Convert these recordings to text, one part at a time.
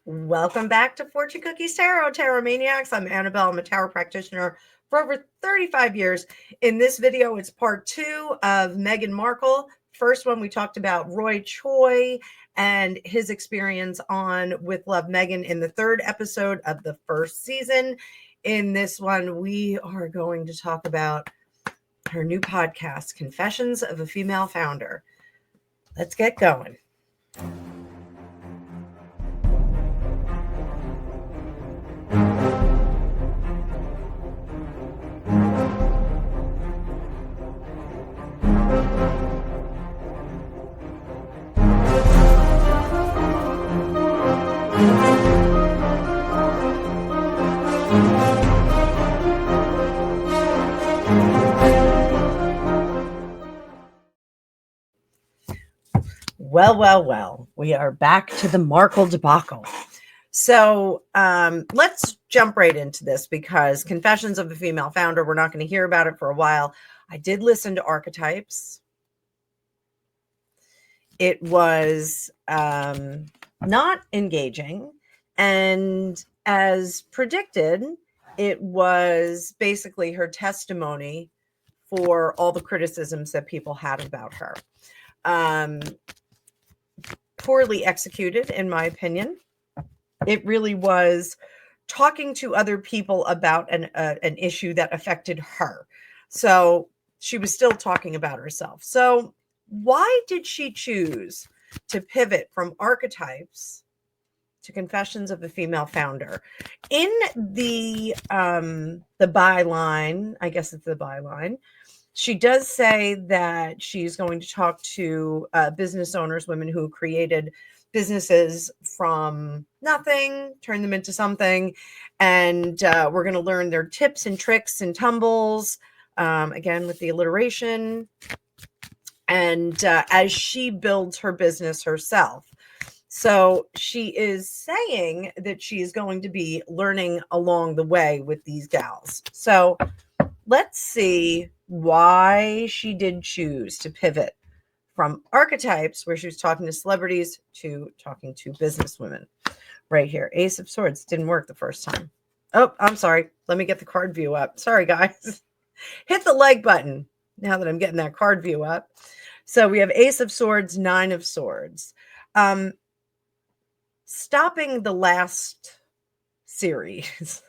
Welcome back to Fortune Cookies Tarot Maniacs. I'm Annabelle. I'm a tarot practitioner for over 35 years. In this video, it's part 2 of Meghan Markle. First one, we talked about Roy Choi and his experience on With Love Meghan in the 3rd episode of the 1st season. In this one, we are going to talk about her new podcast, Confessions of a Female Founder. Let's get going. Well, we are back to the Markle debacle. So let's jump right into this because Confessions of a Female Founder, we're not going to hear about it for a while. I did listen to Archetypes. It was not engaging. And as predicted, it was basically her testimony for all the criticisms that people had about her. Poorly executed, in my opinion. It really was talking to other people about an issue that affected her. So she was still talking about herself. So why did she choose to pivot from Archetypes to Confessions of a Female Founder? In the byline, I guess it's the byline, she does say that she's going to talk to business owners, women who created businesses from nothing, turn them into something. And we're going to learn their tips and tricks and tumbles, again, with the alliteration. And as she builds her business herself. So she is saying that she is going to be learning along the way with these gals. So let's see why she did choose to pivot from Archetypes, where she was talking to celebrities, to talking to businesswomen. Right here, Ace of Swords didn't work the first time. Oh, I'm sorry. Let me get the card view up. Sorry, guys. Hit the like button now that I'm getting that card view up. So we have Ace of Swords, 9 of Swords. Stopping the last series,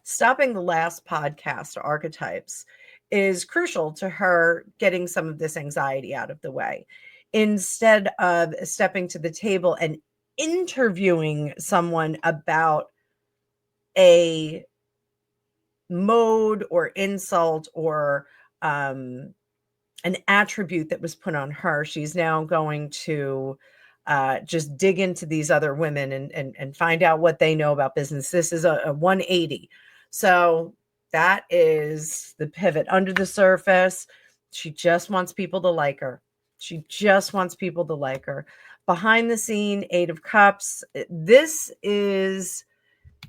stopping the last podcast, Archetypes, is crucial to her getting some of this anxiety out of the way. Instead of stepping to the table and interviewing someone about a mode or insult or an attribute that was put on her, she's now going to just dig into these other women and find out what they know about business. This is a 180. So that is the pivot. Under the surface, she just wants people to like her. She just wants people to like her. Behind the scene, 8 of Cups. This is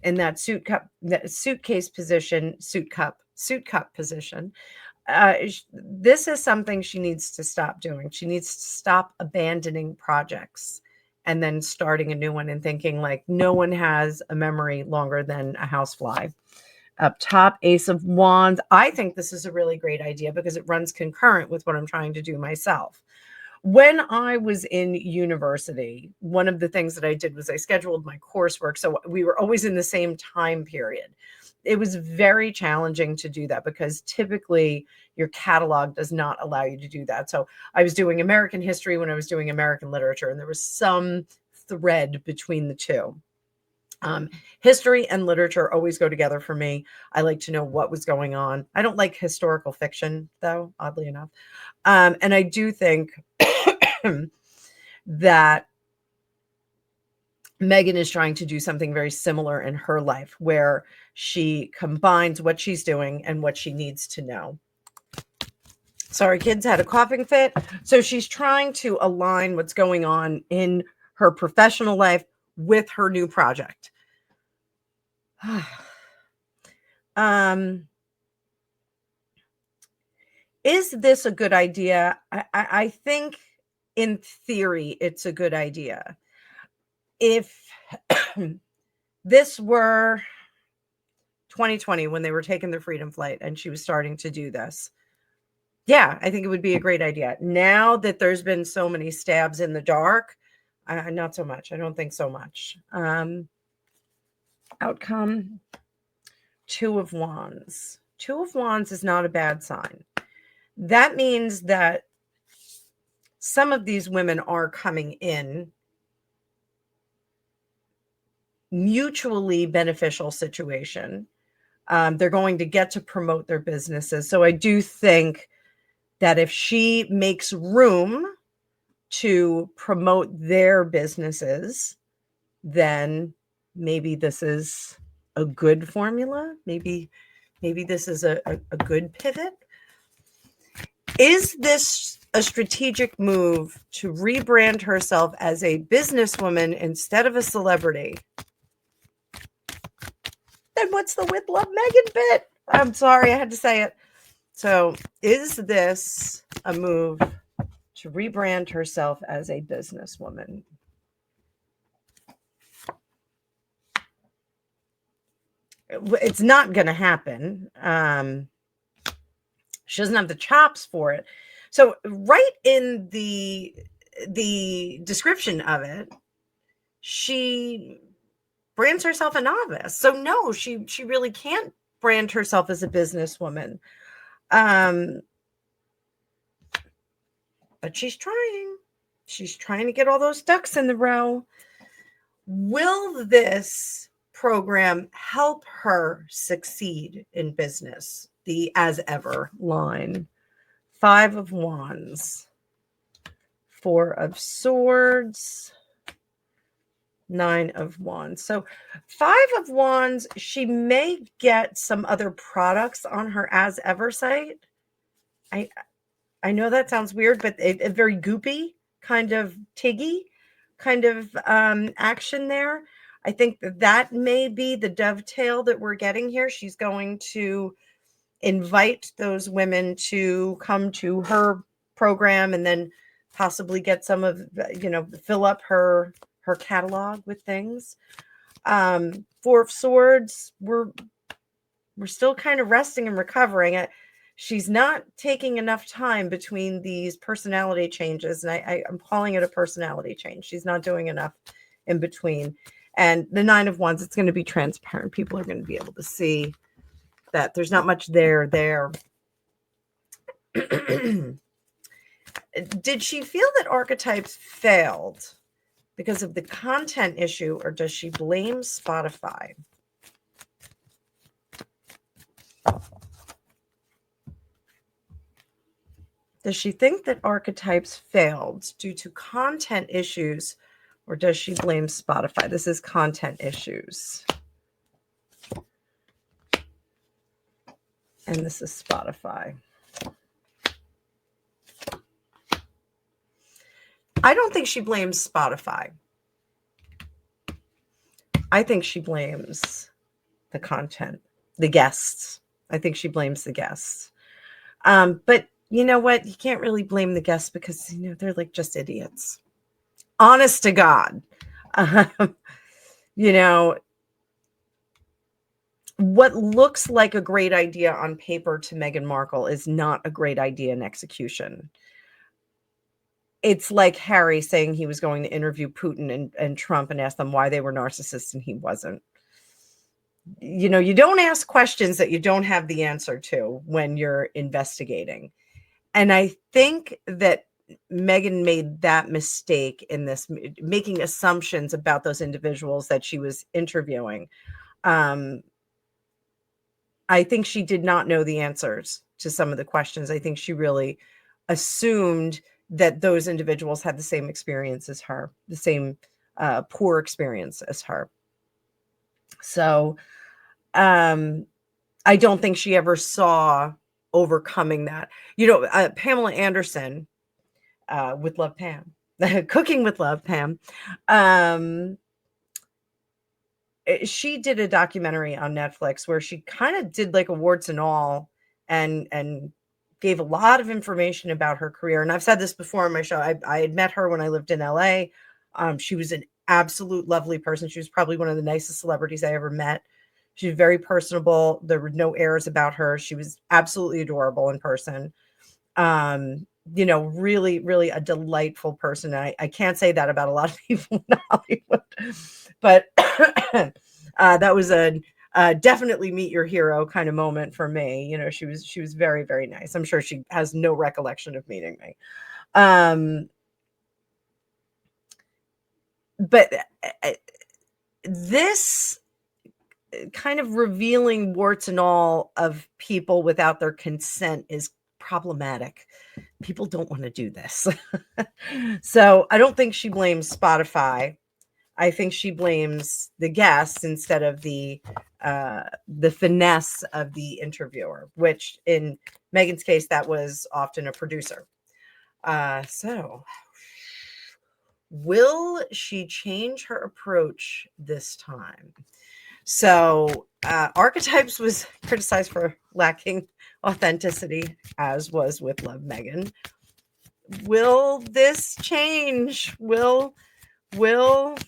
in that suitcase position, suit cup position. This is something she needs to stop doing. She needs to stop abandoning projects and then starting a new one and thinking like no one has a memory longer than a housefly. Up top, Ace of Wands. I think this is a really great idea because it runs concurrent with what I'm trying to do myself. When I was in university, one of the things that I did was I scheduled my coursework. So we were always in the same time period. It was very challenging to do that because typically your catalog does not allow you to do that. So I was doing American history when I was doing American literature, and there was some thread between the two. History and literature always go together for me. I like to know what was going on. I don't like historical fiction, though, oddly enough. And I do think that Meghan is trying to do something very similar in her life where she combines what she's doing and what she needs to know. Sorry, kids had a coughing fit. So she's trying to align what's going on in her professional life with her new project. Is this a good idea? I think in theory, it's a good idea. if this were 2020 when they were taking the freedom flight and she was starting to do this, yeah, I think it would be a great idea. Now that there's been so many stabs in the dark, not so much. I don't think so much. Outcome, Two of Wands. Two of Wands is not a bad sign. That means that some of these women are coming in mutually beneficial situation. They're going to get to promote their businesses. So I do think that if she makes room to promote their businesses, then maybe this is a good formula. Maybe this is a good pivot. Is this a strategic move to rebrand herself as a businesswoman instead of a celebrity? Then what's the with love Meghan bit? I'm sorry, I had to say it. So is this a move to rebrand herself as a businesswoman? It's not going to happen. She doesn't have the chops for it. So right in the description of it, she brands herself a novice. So no, she really can't brand herself as a businesswoman. But she's trying. She's trying to get all those ducks in the row. Will this program help her succeed in business? The as ever line. Five of Wands. Four of Swords. Nine of Wands. So Five of Wands, she may get some other products on her as ever site. I know that sounds weird, but a very goopy, kind of tiggy kind of action there. I think that may be the dovetail that we're getting here. She's going to invite those women to come to her program and then possibly get some of, fill up her catalog with things. Four of Swords, we're still kind of resting and recovering. She's not taking enough time between these personality changes. And I'm calling it a personality change. She's not doing enough in between. And the Nine of Wands, it's going to be transparent. People are going to be able to see that there's not much there. Did she feel that Archetypes failed because of the content issue, or does she blame Spotify? Does she think that Archetypes failed due to content issues, or does she blame Spotify? This is content issues. And this is Spotify. I don't think she blames Spotify. I think she blames the content, the guests. I think she blames the guests. But you know what? You can't really blame the guests because, they're like just idiots. Honest to God. What looks like a great idea on paper to Meghan Markle is not a great idea in execution. It's like Harry saying he was going to interview Putin and Trump and ask them why they were narcissists and he wasn't. You don't ask questions that you don't have the answer to when you're investigating. And I think that Meghan made that mistake in this, making assumptions about those individuals that she was interviewing. I think she did not know the answers to some of the questions. I think she really assumed that those individuals had the same experience as her, the same poor experience as her. So I don't think she ever saw overcoming that. Pamela Anderson, with Love Pam, Cooking with Love Pam, she did a documentary on Netflix where she kind of did like a warts and all and gave a lot of information about her career. And I've said this before on my show. I had met her when I lived in LA. She was an absolute lovely person. She was probably one of the nicest celebrities I ever met. She was very personable. There were no airs about her. She was absolutely adorable in person. Really, really a delightful person. I can't say that about a lot of people in Hollywood, but that was a definitely meet your hero kind of moment for me. She was very, very nice. I'm sure she has no recollection of meeting me. But this kind of revealing warts and all of people without their consent is problematic. People don't want to do this. So I don't think she blames Spotify. I think she blames the guests instead of the finesse of the interviewer, which in Meghan's case, that was often a producer. So will she change her approach this time? So Archetypes was criticized for lacking authenticity, as was with Love Meghan. Will this change? Will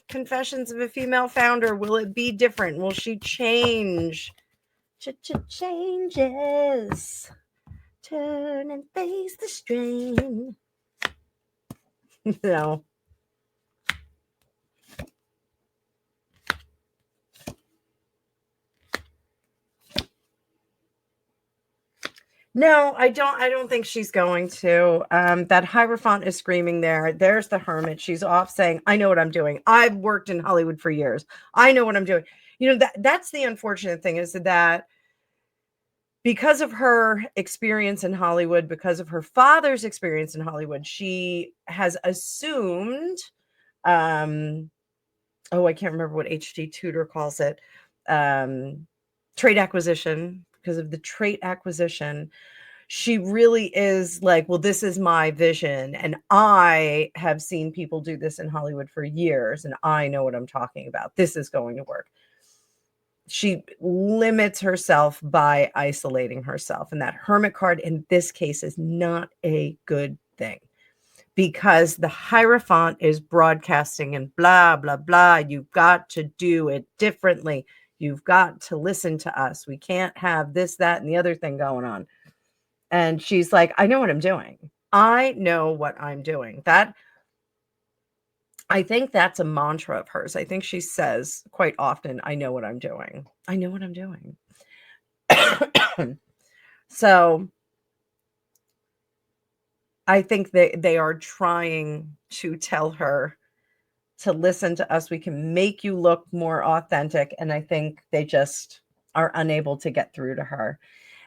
Confessions of a Female Founder, will it be different? Will she change? Changes. Turn and face the strain. No. No, I don't think she's going to. That Hierophant is screaming there. There's the Hermit. She's off saying, I know what I'm doing. I've worked in Hollywood for years. I know what I'm doing. That's the unfortunate thing, is that because of her experience in Hollywood, because of her father's experience in Hollywood, she has assumed, I can't remember what H.D. Tudor calls it, trait acquisition. Because of the trait acquisition, she really is like, well, this is my vision, and I have seen people do this in Hollywood for years, and I know what I'm talking about. This is going to work. She limits herself by isolating herself, and that Hermit card in this case is not a good thing, because the Hierophant is broadcasting and blah, blah, blah. You've got to do it differently. You've got to listen to us. We can't have this, that, and the other thing going on. And she's like, I know what I'm doing. I know what I'm doing. I think that's a mantra of hers. I think she says quite often, I know what I'm doing. I know what I'm doing. So I think they are trying to tell her to listen to us. We can make you look more authentic. And I think they just are unable to get through to her.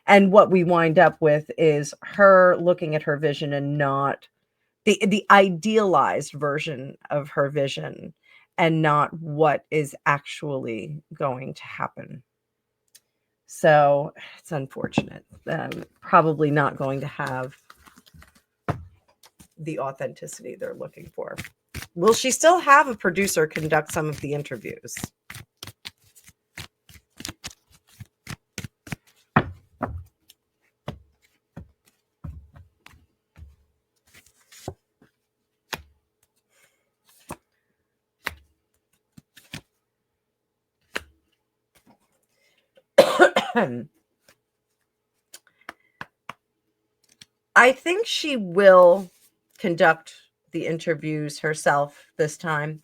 And what we wind up with is her looking at her vision and not the idealized version of her vision, and not what is actually going to happen. So it's unfortunate. Probably not going to have the authenticity they're looking for. Will she still have a producer conduct some of the interviews? I think she will conduct the interviews herself this time,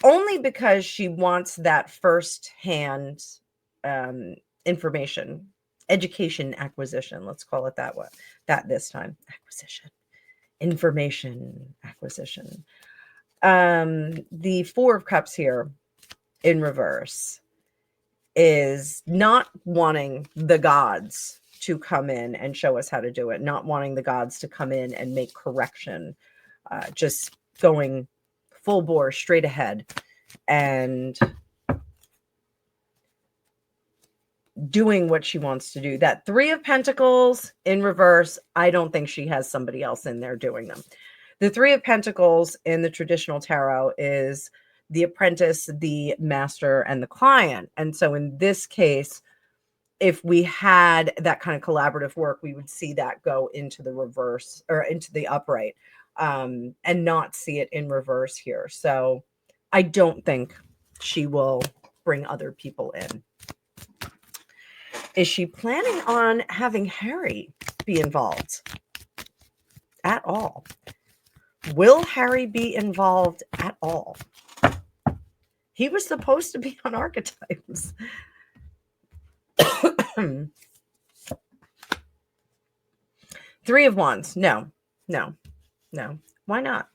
only because she wants that first-hand information, education acquisition. Let's call it that way. That this time, acquisition, information acquisition. The Four of Cups here in reverse is not wanting the gods to come in and show us how to do it, not wanting the gods to come in and make correction, just going full bore straight ahead and doing what she wants to do. That Three of Pentacles in reverse, I don't think she has somebody else in there doing them. The Three of Pentacles in the traditional tarot is the apprentice, the master, and the client. And so in this case, if we had that kind of collaborative work, we would see that go into the reverse or into the upright, and not see it in reverse here. So I don't think she will bring other people in. Is she planning on having Harry be involved at all? Will Harry be involved at all? He was supposed to be on Archetypes. Three of Wands. No. Why not?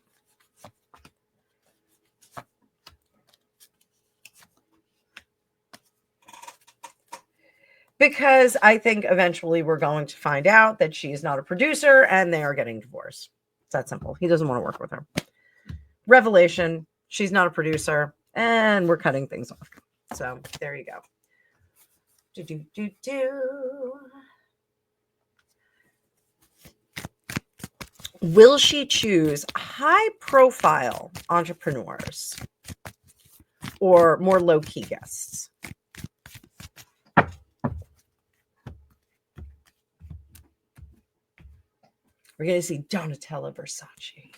Because I think eventually we're going to find out that she is not a producer and they are getting divorced. It's that simple. He doesn't want to work with her. Revelation. She's not a producer and we're cutting things off. So there you go. Will she choose high-profile entrepreneurs or more low-key guests? We're going to see Donatella Versace,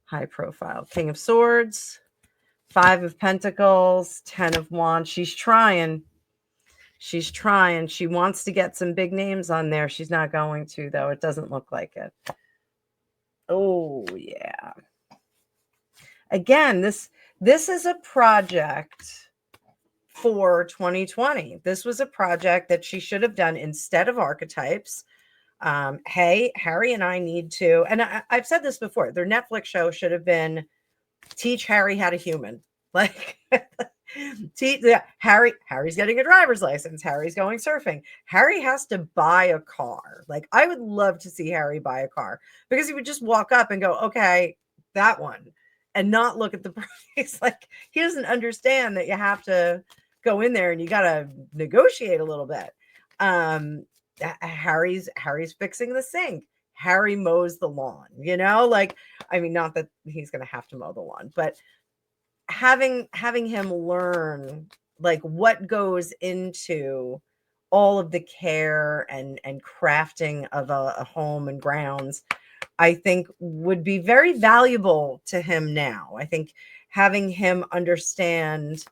high-profile. King of Swords, Five of Pentacles, Ten of Wands. She's trying. She's trying. She wants to get some big names on there. She's not going to, though. It doesn't look like it. Oh, yeah. Again, this is a project for 2020. This was a project that she should have done instead of Archetypes. Hey, Harry and I need to, and I've said this before, their Netflix show should have been Teach Harry How to Human. Like, Harry's getting a driver's license. Harry's going surfing. Harry has to buy a car. Like, I would love to see Harry buy a car because he would just walk up and go, okay, that one, and not look at the price. Like, he doesn't understand that you have to go in there and you got to negotiate a little bit. Harry's fixing the sink. Harry mows the lawn, like, I mean, not that he's going to have to mow the lawn, but having him learn like what goes into all of the care and crafting of a home and grounds, I think would be very valuable to him now. I think having him understand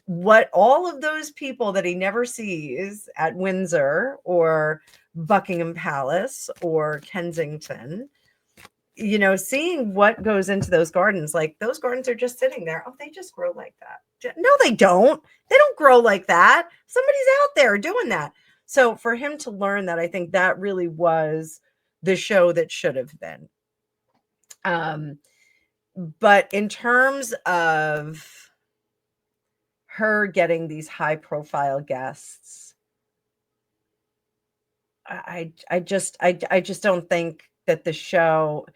what all of those people that he never sees at Windsor or Buckingham Palace or Kensington, seeing what goes into those gardens, like those gardens are just sitting there. Oh, they just grow like that. No, they don't. They don't grow like that. Somebody's out there doing that. So for him to learn that, I think that really was the show that should have been. But in terms of her getting these high profile guests, I just don't think that the show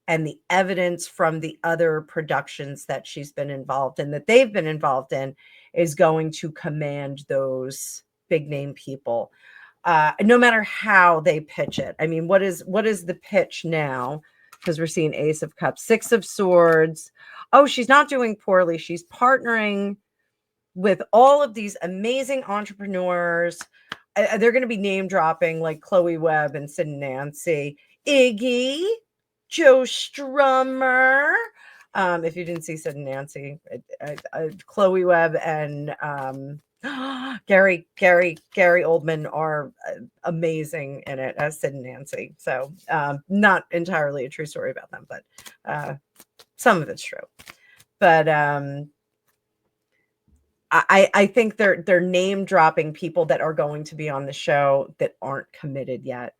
and the evidence from the other productions that she's been involved in, that they've been involved in, is going to command those big name people, no matter how they pitch it. I mean, what is the pitch now? Because we're seeing Ace of Cups, Six of Swords. Oh, she's not doing poorly. She's partnering with all of these amazing entrepreneurs. They're going to be name dropping like Chloe Webb and Sid and Nancy, Iggy, Joe Strummer. If you didn't see Sid and Nancy, Chloe Webb and Gary Oldman are amazing in it as Sid and Nancy. So not entirely a true story about them, but some of it's true. But I think they're name dropping people that are going to be on the show that aren't committed yet.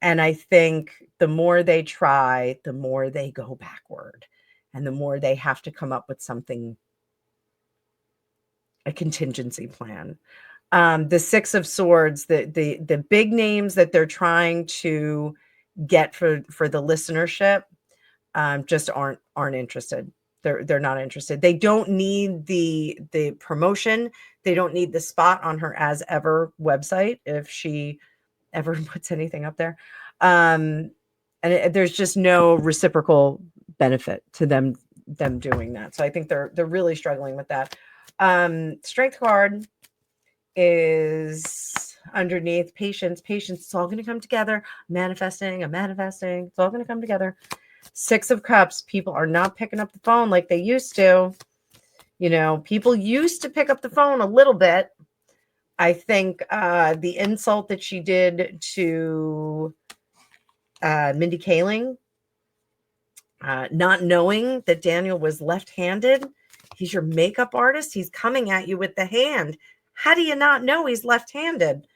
And I think the more they try, the more they go backward, and the more they have to come up with something, a contingency plan. The Six of Swords, the big names that they're trying to get for the listenership, just aren't interested. They're not interested. They don't need the promotion. They don't need the spot on her As Ever website if she ever puts anything up there. And there's just no reciprocal benefit to them doing that. So I think they're really struggling with that. Strength card is underneath patience. It's all going to come together. I'm manifesting. It's all going to come together. Six of Cups. People are not picking up the phone like they used to. People used to pick up the phone a little bit. I think the insult that she did to Mindy Kaling, not knowing that Daniel was left-handed. He's your makeup artist. He's coming at you with the hand. How do you not know he's left-handed?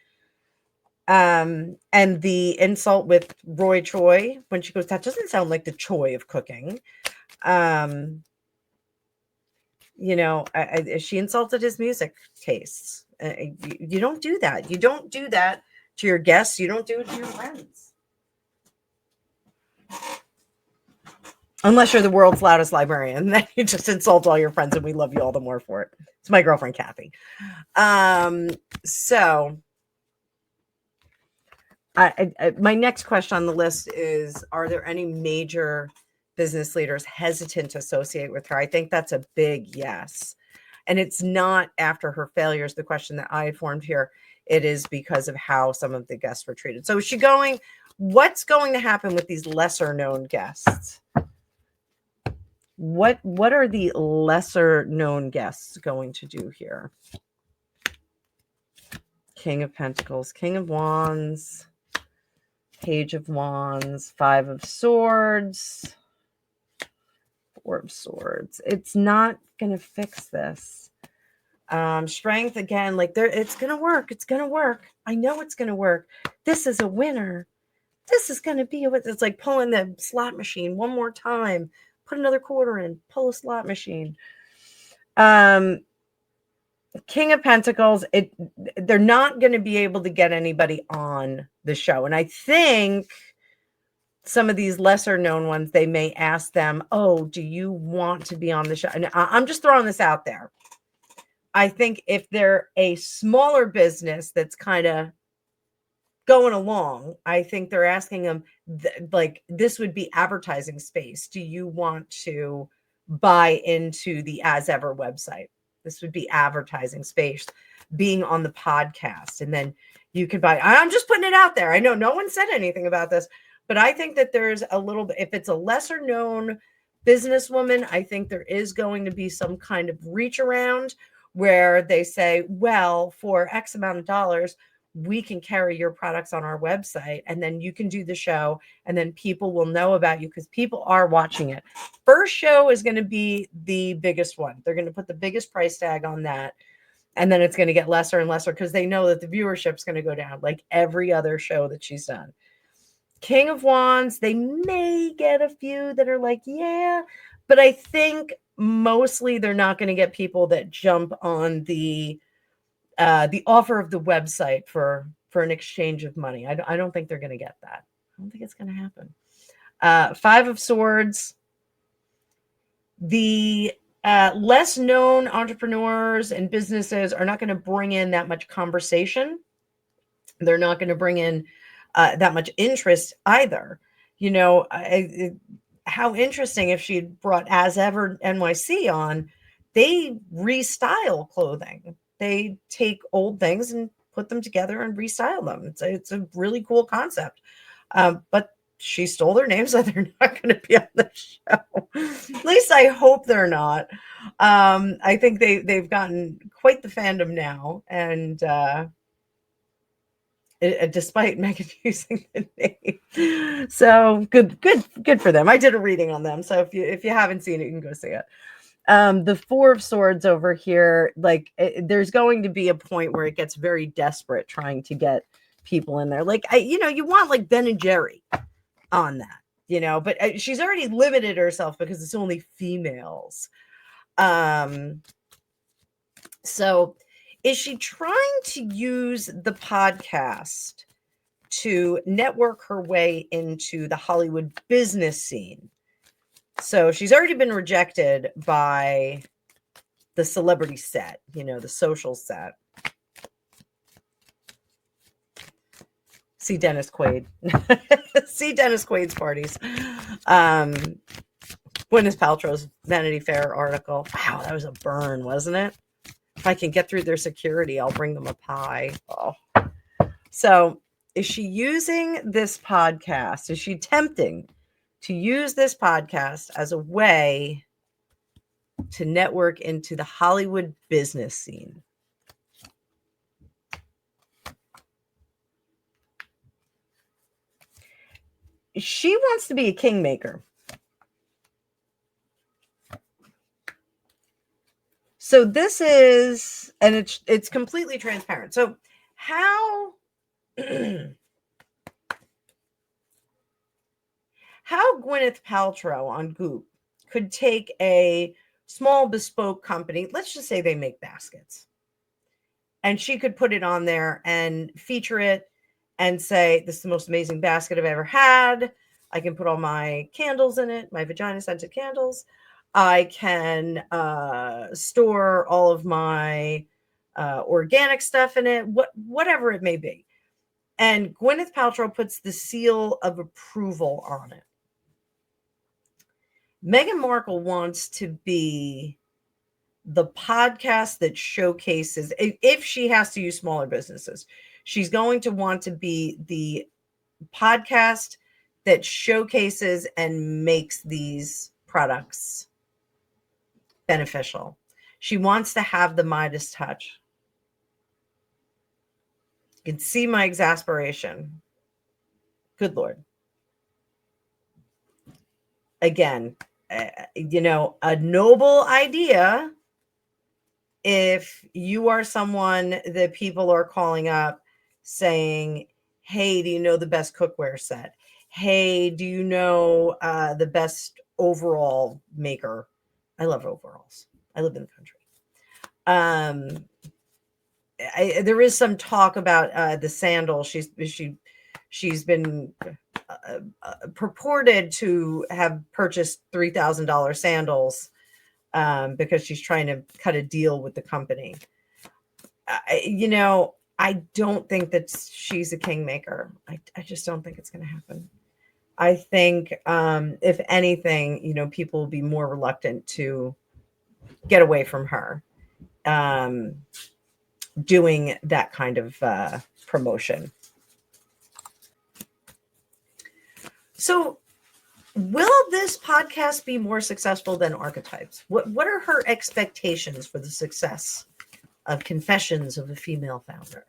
And the insult with Roy Choi when she goes, that doesn't sound like the Choi of cooking. She insulted his music tastes. You don't do that. You don't do that to your guests. You don't do it to your friends. Unless you're the world's loudest librarian, then you just insult all your friends, and we love you all the more for it. It's my girlfriend, Kathy. So my next question on the list is, are there any major business leaders hesitant to associate with her? I think that's a big yes. And it's not after her failures, the question that I had formed here. It is because of how some of the guests were treated. So is she going, what's going to happen with these lesser known guests? What are the lesser known guests going to do here? King of Pentacles, King of Wands, Page of Wands, Five of Swords, Four of Swords. It's not going to fix this. Strength again, like it's going to work. It's going to work. I know it's going to work. This is a winner. This is going to be it's like pulling the slot machine one more time. Put another quarter in, pull a slot machine. King of Pentacles, they're not going to be able to get anybody on the show. And I think some of these lesser known ones, they may ask them, oh, do you want to be on the show? And I'm just throwing this out there. I think if they're a smaller business that's kind of going along, I think they're asking them, this would be advertising space. Do you want to buy into the As Ever website? This would be advertising space, being on the podcast. And then you can buy. I'm just putting it out there. I know no one said anything about this, but I think that there's a little bit, if it's a lesser known businesswoman, I think there is going to be some kind of reach around where they say, well, for X amount of dollars, we can carry your products on our website, and then you can do the show, and then people will know about you because people are watching it. First show is going to be the biggest one. They're going to put the biggest price tag on that, and then it's going to get lesser and lesser because they know that the viewership is going to go down like every other show that she's done. King of Wands, they may get a few that are like, yeah, but I think mostly they're not going to get people that jump on the offer of the website for an exchange of money. I don't think they're going to get that. I don't think it's going to happen. Five of Swords. The less known entrepreneurs and businesses are not going to bring in that much conversation. They're not going to bring in that much interest either. How interesting if she'd brought As Ever NYC on. They restyle clothing. They take old things and put them together and restyle them. It's a really cool concept. But she stole their name, so they're not going to be on the show. At least I hope they're not. I think they've gotten quite the fandom now, and despite Meghan using the name, so good for them. I did a reading on them, so if you haven't seen it, you can go see it. The Four of Swords over here, there's going to be a point where it gets very desperate trying to get people in there. You want like Ben and Jerry on that, but she's already limited herself because it's only females. So is she trying to use the podcast to network her way into the Hollywood business scene? So she's already been rejected by the celebrity set, the social set. See Dennis Quaid. See Dennis Quaid's parties. Gwyneth Paltrow's Vanity Fair article. Wow, that was a burn, wasn't it? If I can get through their security, I'll bring them a pie. Oh. So is she using this podcast? Is she attempting to use this podcast as a way to network into the Hollywood business scene. She wants to be a kingmaker. So this is, and it's completely transparent. So how how Gwyneth Paltrow on Goop could take a small bespoke company, let's just say they make baskets, and she could put it on there and feature it and say, this is the most amazing basket I've ever had. I can put all my candles in it, my vagina scented candles. I can store all of my organic stuff in it, whatever it may be. And Gwyneth Paltrow puts the seal of approval on it. Meghan Markle wants to be the podcast that showcases, if she has to use smaller businesses, she's going to want to be the podcast that showcases and makes these products beneficial. She wants to have the Midas touch. You can see my exasperation. Good Lord. Again, a noble idea if you are someone that people are calling up saying, hey, do you know the best cookware set? Hey, do you know the best overall maker? I love overalls. I live in the country. There is some talk about the sandal. She's been purported to have purchased $3,000 sandals because she's trying to cut a deal with the company. I don't think that she's a kingmaker. I just don't think it's going to happen. I think, if anything, people will be more reluctant to get away from her doing that kind of promotion. So will this podcast be more successful than Archetypes? What are her expectations for the success of Confessions of a Female Founder?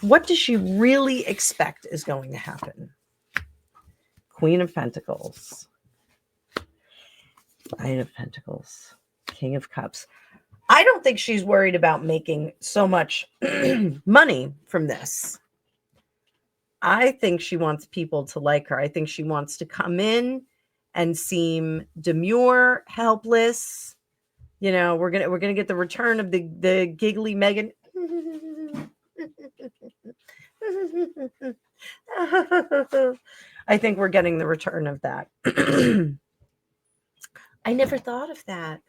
What does she really expect is going to happen? Queen of Pentacles, Nine of Pentacles, King of Cups. I don't think she's worried about making so much money from this. I think she wants people to like her. I think she wants to come in and seem demure, helpless. We're gonna get the return of the giggly Meghan. I think we're getting the return of that. I never thought of that.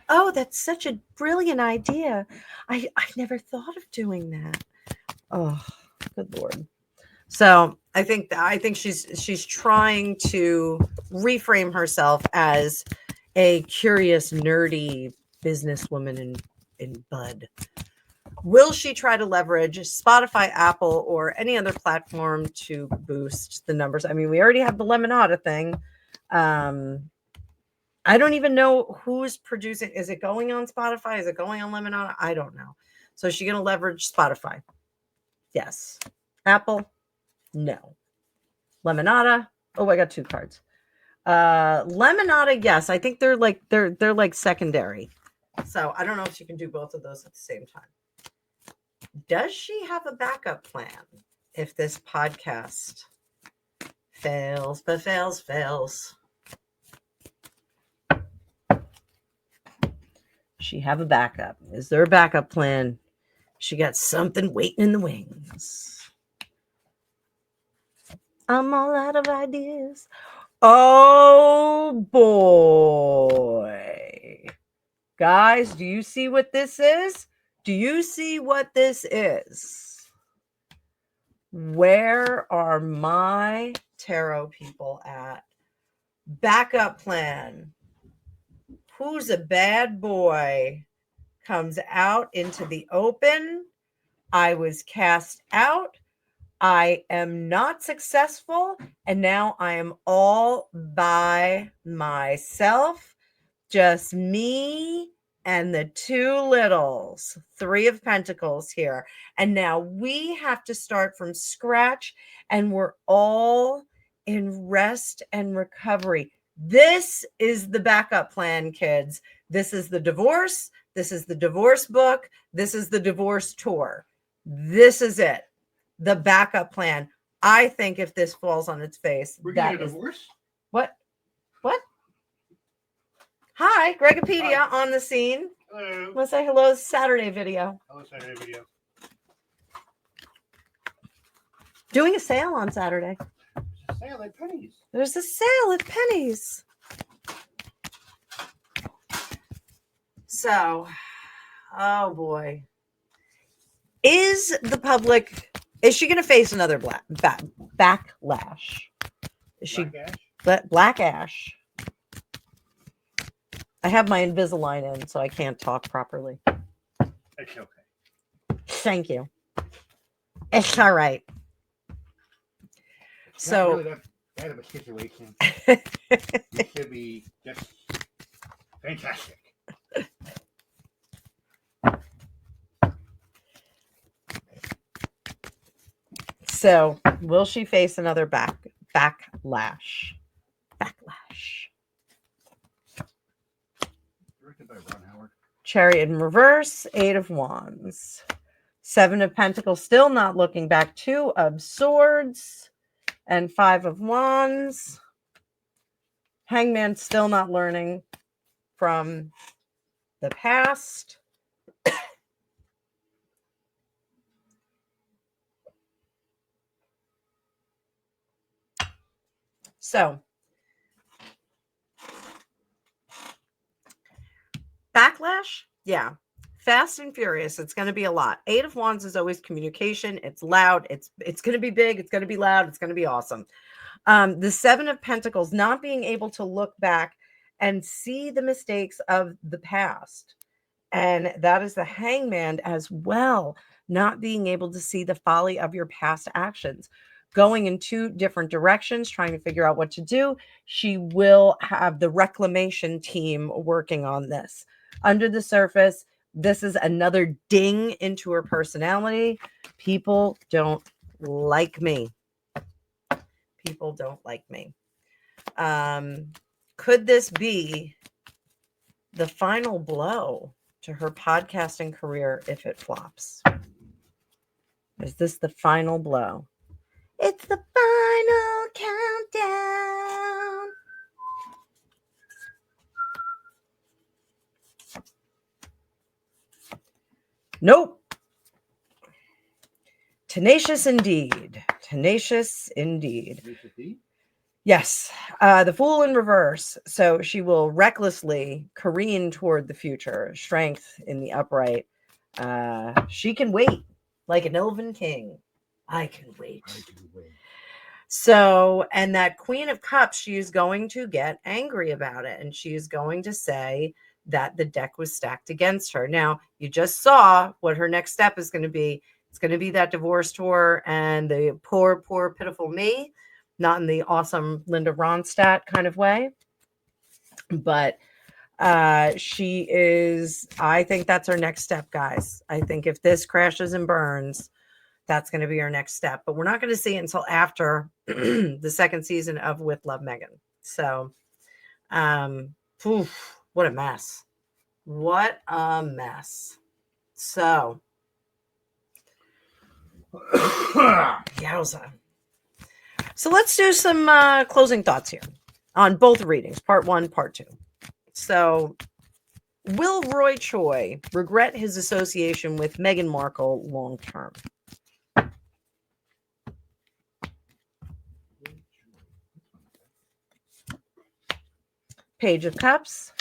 Oh, that's such a brilliant idea. I never thought of doing that. Oh, good Lord. So I think she's trying to reframe herself as a curious, nerdy businesswoman in bud. Will she try to leverage Spotify, Apple, or any other platform to boost the numbers? I mean, we already have the Lemonada thing. I don't even know who's producing. Is it going on Spotify? Is it going on Lemonada? I don't know. So is she going to leverage Spotify? Yes. Apple? No. Lemonada? Oh, I got two cards. Lemonada, yes. I think they're like secondary. So I don't know if she can do both of those at the same time. Does she have a backup plan if this podcast fails? She have a backup? Is there a backup plan? She got something waiting in the wings. I'm all out of ideas. Oh boy. Guys, do you see what this is? Do you see what this is? Where are my tarot people at? Backup plan. Who's a bad boy? Comes out into the open. I was cast out. I am not successful, and now I am all by myself, just me and the two littles. Three of Pentacles here. And now we have to start from scratch, and we're all in rest and recovery. This is the backup plan, kids. This is the divorce. This is the divorce book. This is the divorce tour. This is it. The backup plan. I think if this falls on its face, we're getting a divorce. What? Hi, Gregopedia on the scene. Hello. Let's say hello. Saturday video. Hello, Saturday video. Doing a sale on Saturday. Sale at Penny's. There's a sale at Penny's. So, oh boy. Is she going to face another backlash? Is she Black Ash? I have my Invisalign in, so I can't talk properly. It's okay. Thank you. It's all right. So, not really that bad of a situation. It should be just fantastic. So, will she face another backlash? Backlash. Directed by Ron Howard. Chariot in reverse, 8 of Wands. 7 of Pentacles, still not looking back. 2 of Swords and 5 of Wands. Hangman still not learning from the past. So, backlash, yeah. Fast and furious. It's going to be a lot. 8 of Wands is always communication. It's loud. It's going to be big. It's going to be loud. It's going to be awesome. The 7 of Pentacles, not being able to look back and see the mistakes of the past. And that is the Hangman as well. Not being able to see the folly of your past actions. Going in 2 different directions, trying to figure out what to do. She will have the reclamation team working on this. Under the surface, this is another ding into her personality. People don't like me. People don't like me. Could this be the final blow to her podcasting career if it flops? Is this the final blow? It's the final countdown. Nope. Tenacious indeed. Tenacious indeed. Yes. The Fool in reverse. So she will recklessly careen toward the future. Strength in the upright. She can wait like an elven king. I can wait. So, and that Queen of Cups, she is going to get angry about it. And she is going to say that the deck was stacked against her. Now, you just saw what her next step is going to be. It's going to be that divorce tour and the poor, poor, pitiful me. Not in the awesome Linda Ronstadt kind of way. But she is, I think that's her next step, guys. I think if this crashes and burns, that's going to be our next step. But we're not going to see it until after the second season of With Love, Meghan. So, what a mess. What a mess. So, yowza. So let's do some closing thoughts here on both readings, part 1, part 2. So, will Roy Choi regret his association with Meghan Markle long term? Page of Cups,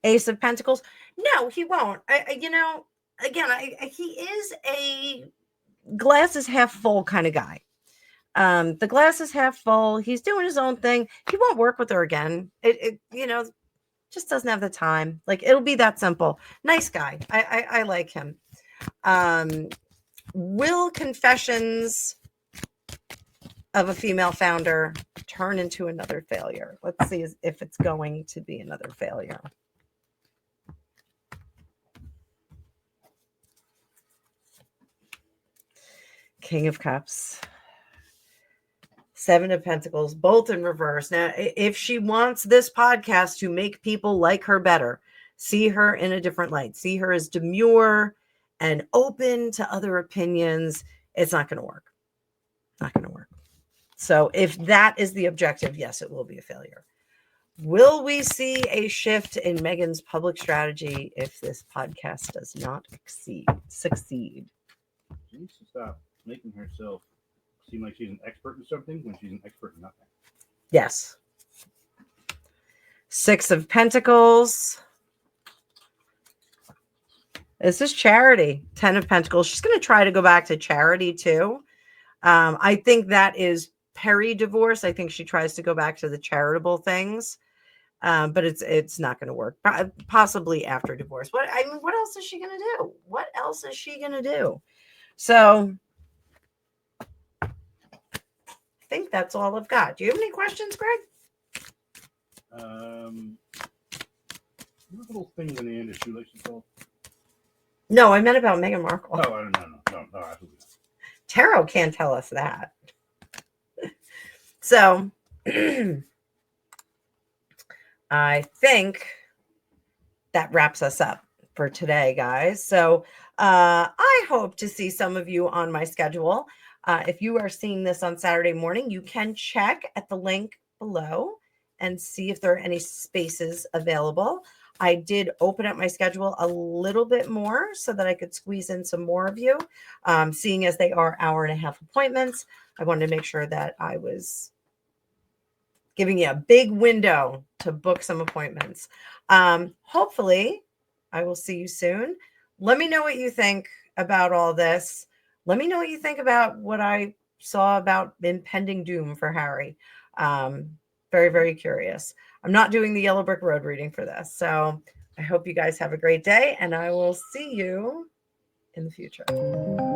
Ace of Pentacles. No, he won't. He is a glass is half full kind of guy. The glass is half full. He's doing his own thing. He won't work with her again. It just doesn't have the time. Like, it'll be that simple. Nice guy. I like him. Will confessions of a female founder turn into another failure? Let's see if it's going to be another failure. King of Cups. Seven of Pentacles, both in reverse. Now, if she wants this podcast to make people like her better, see her in a different light, see her as demure and open to other opinions, it's not going to work. Not going to work. So if that is the objective, yes, it will be a failure. Will we see a shift in Meghan's public strategy if this podcast does not succeed? She needs to stop making herself seem like she's an expert in something when she's an expert in nothing. Yes. Six of Pentacles. This is charity. 10 of Pentacles. She's going to try to go back to charity too. I think that is peri-divorce. I think she tries to go back to the charitable things, but it's not going to work. Possibly after divorce. What else is she going to do? What else is she going to do? So I think that's all I've got. Do you have any questions, Greg? What little things in the end of shoelaces called? No, I meant about Meghan Markle. Oh, I don't know. No, absolutely not. Tarot can't tell us that. So I think that wraps us up for today, guys. So I hope to see some of you on my schedule. If you are seeing this on Saturday morning, you can check at the link below and see if there are any spaces available. I did open up my schedule a little bit more so that I could squeeze in some more of you. Seeing as they are 1.5-hour appointments, I wanted to make sure that I was giving you a big window to book some appointments. Hopefully, I will see you soon. Let me know what you think about all this. Let me know what you think about what I saw about impending doom for Harry. Very, very curious. I'm not doing the Yellow Brick Road reading for this. So I hope you guys have a great day, and I will see you in the future.